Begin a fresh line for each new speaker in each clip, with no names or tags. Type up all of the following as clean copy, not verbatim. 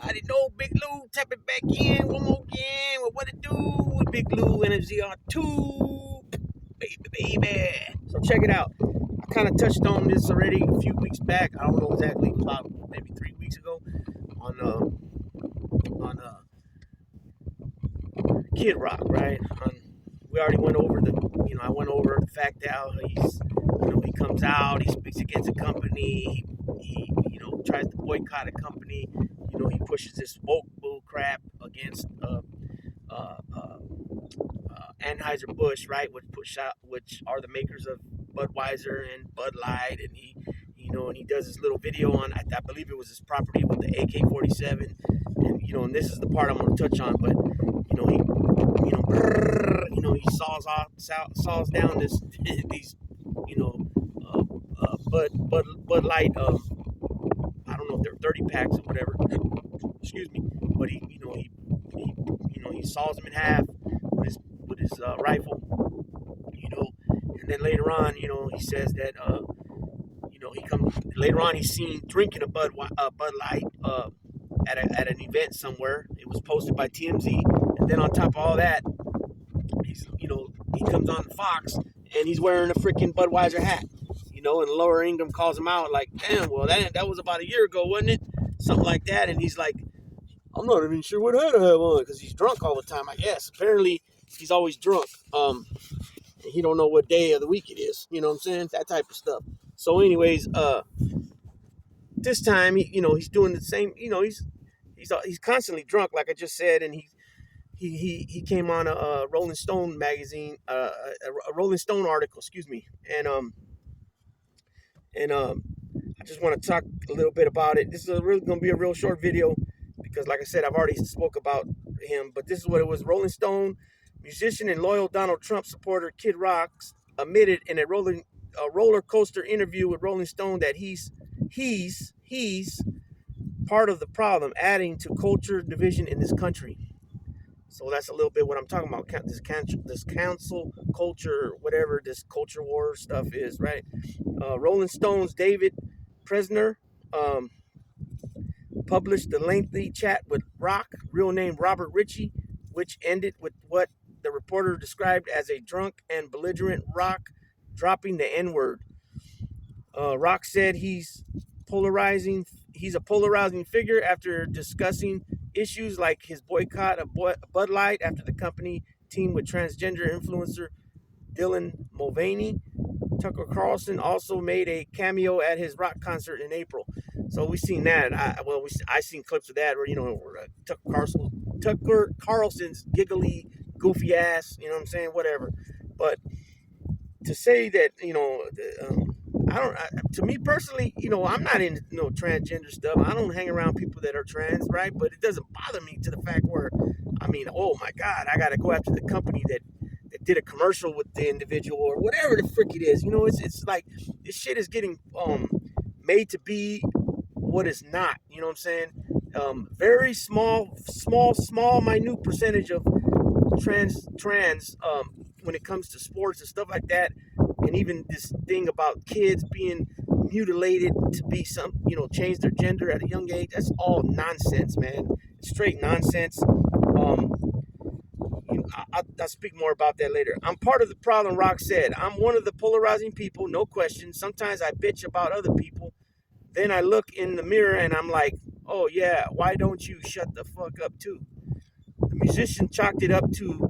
I didn't know Big Lou. Tap it back in one more again. Well, what it do with Big Lou and FZR2? Baby. So check it out. I kind of touched on this already a few weeks back. I don't know exactly, about maybe 3 weeks ago on Kid Rock, right? We already went over I went over the fact how he comes out, he speaks against a company, he tries to boycott a company, he pushes this woke bull crap against Anheuser-Busch, right, which are the makers of Budweiser and Bud Light, and he does this little video on, I believe it was his property with the AK-47, and this is the part I'm going to touch on, but he saws down these Bud Light, I don't know if they're 30 packs or whatever, excuse me, but he saws them in half with his rifle, and then later on, he says that he comes later on, he's seen drinking a Bud Light at an event somewhere. It was posted by TMZ, and then on top of all that, he comes on Fox and he's wearing a freaking Budweiser hat, and Laura Ingraham calls him out like, damn, well that was about a year ago, wasn't it? Something like that, and he's like, I'm not even sure what hat I have on, because he's drunk all the time, I guess. Apparently, he's always drunk. He don't know what day of the week it is. You know what I'm saying? That type of stuff. So, anyways, this time, he's doing the same. He's constantly drunk, like I just said, and he came on a Rolling Stone magazine, a Rolling Stone article, excuse me, and I just want to talk a little bit about it. This is really going to be a real short video because, like I said, I've already spoke about him, but this is what it was. Rolling Stone musician and loyal Donald Trump supporter Kid Rock admitted in a roller coaster interview with Rolling Stone that he's part of the problem, adding to culture division in this country. So that's a little bit what I'm talking about. This cancel culture, whatever this culture war stuff is, right? Rolling Stone's David Presner published the lengthy chat with Rock, real name Robert Ritchie, which ended with what the reporter described as a drunk and belligerent Rock dropping the N-word. Rock said he's a polarizing figure after discussing issues like his boycott of Bud Light after the company teamed with transgender influencer Dylan Mulvaney. Tucker Carlson also made a cameo at his rock concert in April. So we've seen that. I seen clips of that where Tucker Carlson's giggly, goofy ass, you know what I'm saying, whatever. But to say that, to me personally, I'm not into transgender stuff. I don't hang around people that are trans, right? But it doesn't bother me to the fact where, oh my God, I got to go after the company that did a commercial with the individual or whatever the frick it is. It's like this shit is getting made to be what it's not. You know what I'm saying? Very small, minute percentage of trans when it comes to sports and stuff like that. And even this thing about kids being mutilated to be change their gender at a young age, that's all nonsense, man. Straight nonsense. I'll speak more about that later. I'm part of the problem, Rock said. I'm one of the polarizing people, no question. Sometimes I bitch about other people. Then I look in the mirror and I'm like, oh yeah, why don't you shut the fuck up too? The musician chalked it up to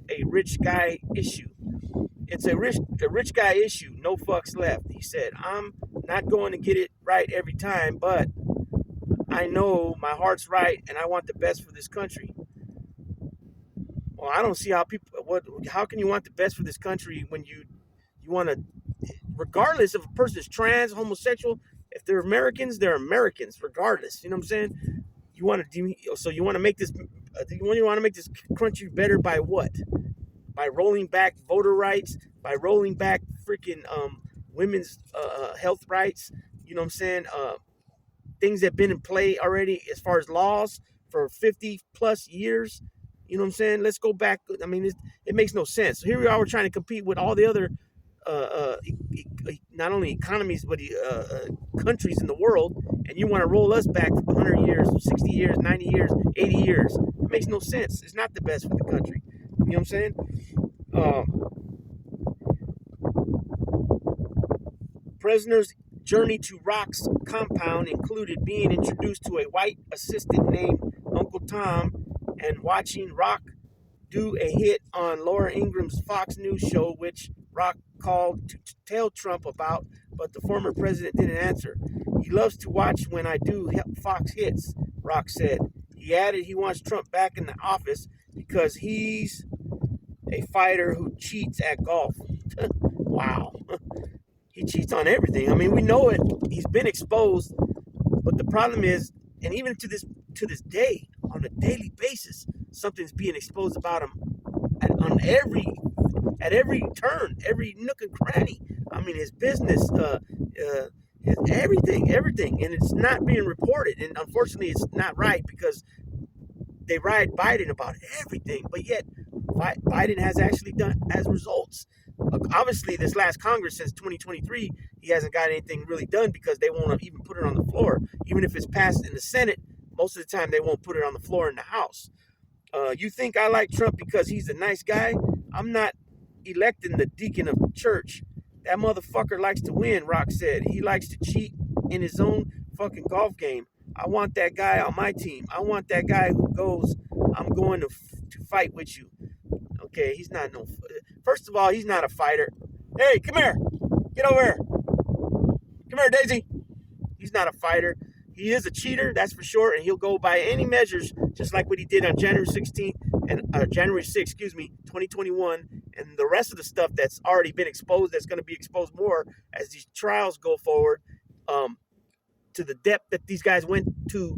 a rich guy issue. It's a rich guy issue, no fucks left, he said. I'm not going to get it right every time, but I know my heart's right and I want the best for this country. Well, I don't see how how can you want the best for this country when you want to, regardless if a person is trans, homosexual, if they're Americans, they're Americans, regardless. You know what I'm saying? You want to make this country better by what? By rolling back voter rights, by rolling back freaking women's health rights. You know what I'm saying? Things that have been in play already as far as laws for 50 plus years. You know what I'm saying? Let's go back. It makes no sense. So here we are, we're trying to compete with all the other not only economies but countries in the world, and you want to roll us back 100 years, 60 years, 90 years, 80 years. It makes no sense. It's not the best for the country. You know what I'm saying? Prisoner's journey to Rock's compound included being introduced to a white assistant named Uncle Tom and watching Rock do a hit on Laura Ingram's Fox News show, which Rock called to tell Trump about, but the former president didn't answer. He loves to watch when I do Fox hits, Rock said. He added he wants Trump back in the office because he's a fighter who cheats at golf. Wow. He cheats on everything. I mean, we know it. He's been exposed, but the problem is, and even to this day, on a daily basis, something's being exposed about him at every turn, every nook and cranny. I mean, his business, his everything, and it's not being reported. And unfortunately, it's not right because they ride Biden about everything, but yet Biden has actually has results. Obviously, this last Congress since 2023, he hasn't got anything really done because they won't even put it on the floor. Even if it's passed in the Senate, most of the time they won't put it on the floor in the House. You think I like Trump because he's a nice guy? I'm not electing the deacon of church. That motherfucker likes to win, Rock said. He likes to cheat in his own fucking golf game. I want that guy on my team. I want that guy who goes, I'm going to fight with you. Okay, he's not no... First of all, he's not a fighter. Hey, come here. Get over here. Come here, Daisy. He's not a fighter. He is a cheater, that's for sure, and he'll go by any measures, just like what he did on January 16th and January 6th, 2021, and the rest of the stuff that's already been exposed, that's going to be exposed more as these trials go forward, to the depth that these guys went to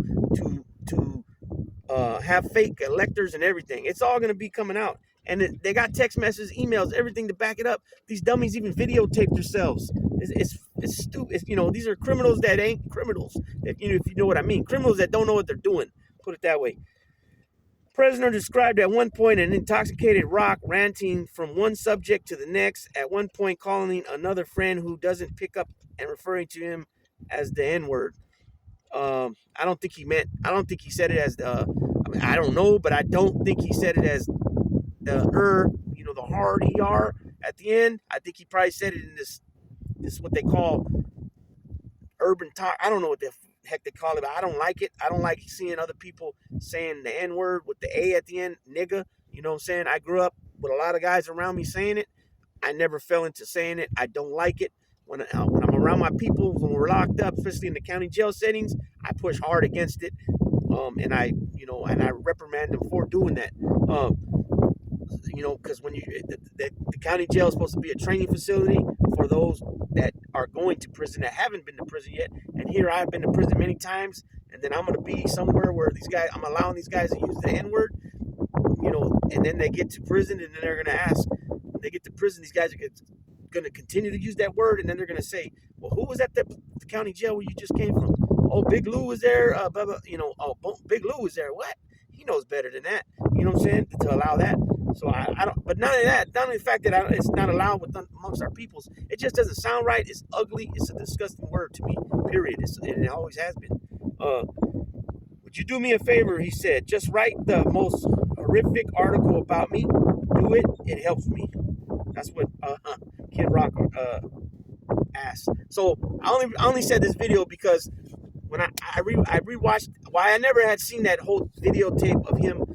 have fake electors and everything. It's all going to be coming out. And they got text messages, emails, everything to back it up. These dummies even videotaped themselves. It's stupid. These are criminals that ain't criminals. If you know what I mean. Criminals that don't know what they're doing. Put it that way. Prisoner described at one point an intoxicated Rock ranting from one subject to the next, at one point calling another friend who doesn't pick up and referring to him as the N-word. I don't think he said it as I don't know, but I don't think he said it as the hard ER at the end. I think he probably said it in this what they call urban talk. I don't know what the heck they call it, but I don't like it. I don't like seeing other people saying the N-word with the A at the end, nigga. You know what I'm saying? I grew up with a lot of guys around me saying it. I never fell into saying it. I don't like it. When I'm around my people, when we're locked up, especially in the county jail settings, I push hard against it. And I reprimand them for doing that. Because when the county jail is supposed to be a training facility for those that are going to prison that haven't been to prison yet. And here I've been to prison many times, and then I'm going to be somewhere where I'm allowing these guys to use the N-word, and then they get to prison, and then they're going to ask, when they get to prison, these guys are going to continue to use that word, and then they're going to say, well, who was at the county jail where you just came from? Oh, Big Lou was there, blah, blah, Big Lou was there. What? He knows better than that. You know what I'm saying? To allow that. So I don't, but none of that, not only the fact that it's not allowed amongst our peoples, it just doesn't sound right. It's ugly. It's a disgusting word to me, period. And it always has been. Would you do me a favor? He said, just write the most horrific article about me. Do it. It helps me. That's what Kid Rock asked. So I only said this video because when I rewatched, why I never had seen that whole videotape of him,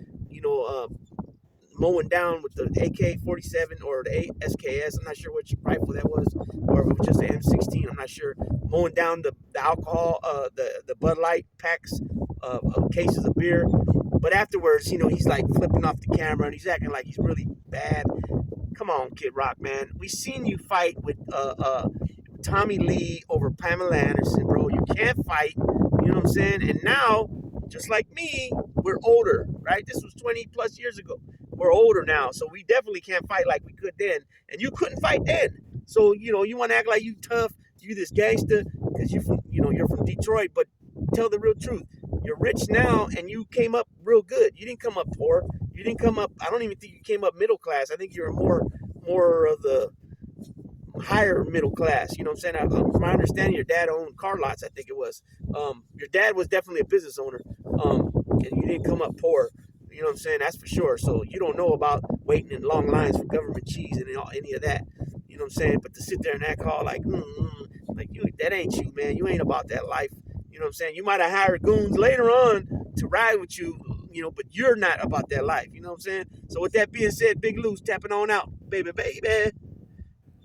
mowing down with the AK-47 or the SKS. I'm not sure which rifle that was, or if it was just an M16. I'm not sure. Mowing down the alcohol, the Bud Light packs of cases of beer. But afterwards, he's like flipping off the camera and he's acting like he's really bad. Come on, Kid Rock, man. We seen you fight with Tommy Lee over Pamela Anderson, bro. You can't fight. You know what I'm saying? And now, just like me, we're older, right? This was 20 plus years ago. We're older now, so we definitely can't fight like we could then. And you couldn't fight then. So, you want to act like you tough, you this gangster, because you're from Detroit, but tell the real truth. You're rich now, and you came up real good. You didn't come up poor. You didn't come up, I don't even think you came up middle class. I think you're more of the higher middle class. You know what I'm saying? From my understanding, your dad owned car lots. I think it was. Your dad was definitely a business owner, and you didn't come up poor. You know what I'm saying? That's for sure. So you don't know about waiting in long lines for government cheese and any of that. You know what I'm saying? But to sit there and act all like you, that ain't you, man. You ain't about that life. You know what I'm saying? You might have hired goons later on to ride with you, but you're not about that life. You know what I'm saying? So with that being said, Big Lou's tapping on out, baby, baby.